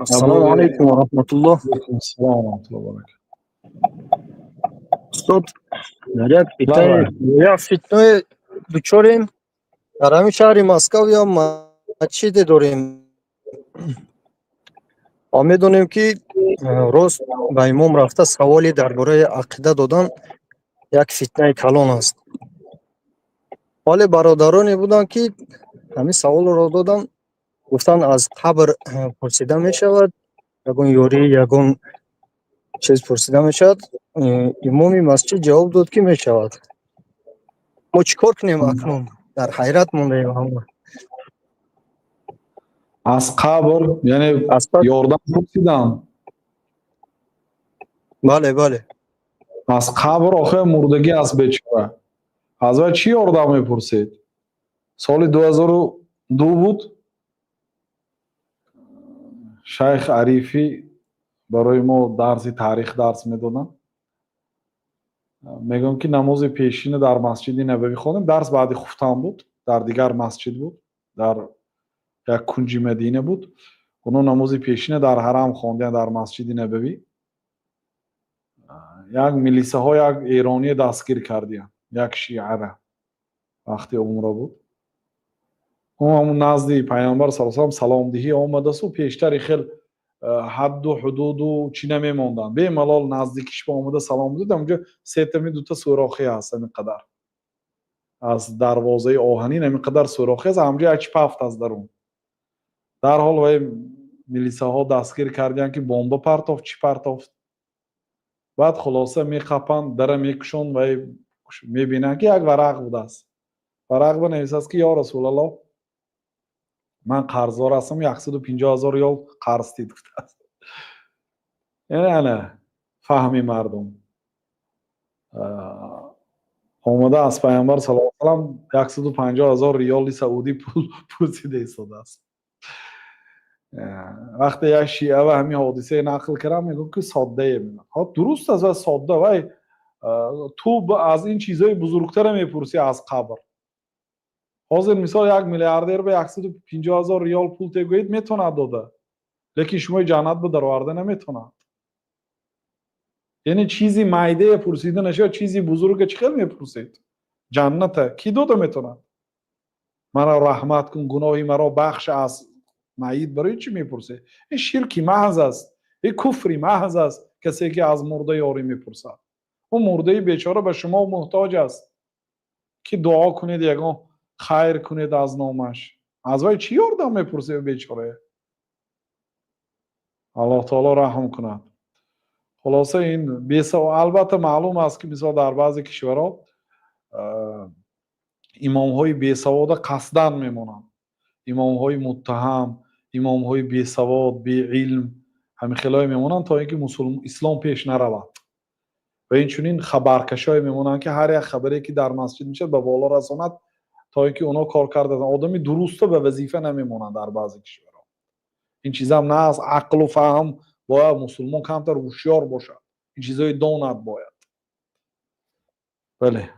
السلام عليكم ورحمة الله. علیکم السلام و رحمت الله و برکاته. استاد در یک بله. فتنه دچاریم در همین شهر مسکو یا مسجد داریم. ما میدونیم که روز به امام رفته سوالی درباره عقیده دادن یک فتنه کلان است. ولی برادرانی بودن که همین سوال را دادن، گفتن از قبر پرسیده می شود، یگون یوری یگون چیز پرسیده می شود. امام مسجد جواب داد که می شود. ما چیکار کنیم اکنون؟ در حیرت مونده ایم همه. از قبر یعنی اصلا یاردن پرسیدن. بله از قبر آخه مردگی از بیچاره. از وی چی یاردن میپرسید؟ سال 2002 بود. شیخ عریفی برای ما درسی تاریخ درس میدادن. میگم که نماز پیشین در مسجد نبوی خوندیم. درس بعدی خفتن بود، در دیگر مسجد بود، در یک کنج مدینه بود. اونو نماز پیشین در حرم خواندن در مسجد نبوی. یک میلیسه ها یک ایرانی دستگیر کردیم، یک شیعه را، وقتی عمره بود. همون نزد پیامبر صلی الله علیه و سلام دهی آمده سو پیشتر خیلی حد و حدود و چی نمیموندن. به ملال نزدیکش با آمده سلام داد. اونجا سه تمی دوتا سوراخی هست اینقدر. از دروازه آهنین اینقدر سوراخی هست، همونجا یک پفت از درون. در حال وی میلیسه ها دستگیر کردن که بمب پرتافت، چی پرتافت. بعد خلاصه میخپن، در میکشون و میبینن که یک ورق بوده است. ورق بنویسه است که یا رسول الله من قرضدار هستم، 150,000 ریال قرض دید گفته است. یعنی فهمی مردم آمده از پیامبر صلی الله علیه و سلم 150,000 ریال سعودی پول پرسیده ایستاده است. وقتی یک شیعه و همین حادثه نقل کردم میگم که ساده میگم ها درست است و ساده و تو از این چیزای بزرگتر میپرسی از قبر. حاضر مثال یک میلیاردر به 150,000 ریال پول تگوید میتونه داده، لیکن شما جنت به درآورده نمیتونه. یعنی چیزی مایده پرسیده نشه، چیزی بزرگ چه خیلی میپرسید. جنت کی داده میتونه؟ مرا رحمت کن، گناهی مرا بخش از معید. برای چی میپرسه؟ این شرکی محض است، این کفری محض است. کسی که از مرده یاری میپرسد، اون مرده بیچاره به شما محتاج است که دعا کنید، یگان خیر کنید از نامش. از وی چی یاردم میپرسه بیچاره؟ الله تعالی رحم کند. خلاصه این البته معلوم است که مثلا در بعضی کشورها امام های بیسواد قصدن میمونن. امام های متهم، امام های بیسواد، بی علم همین خلای میمونن تا اینکه اسلام پیش نرود. و این چنین خبرکشای میمونن که هر یک خبری که در مسجد میشه به بالا رساند تا اینکه اونا کار کردن. آدمی درسته به وظیفه نمیمونن در بعضی کشورها. این چیزا هم نه از عقل و فهم باید مسلمان کمتر هوشیار باشد. این چیزای داند باید. بله.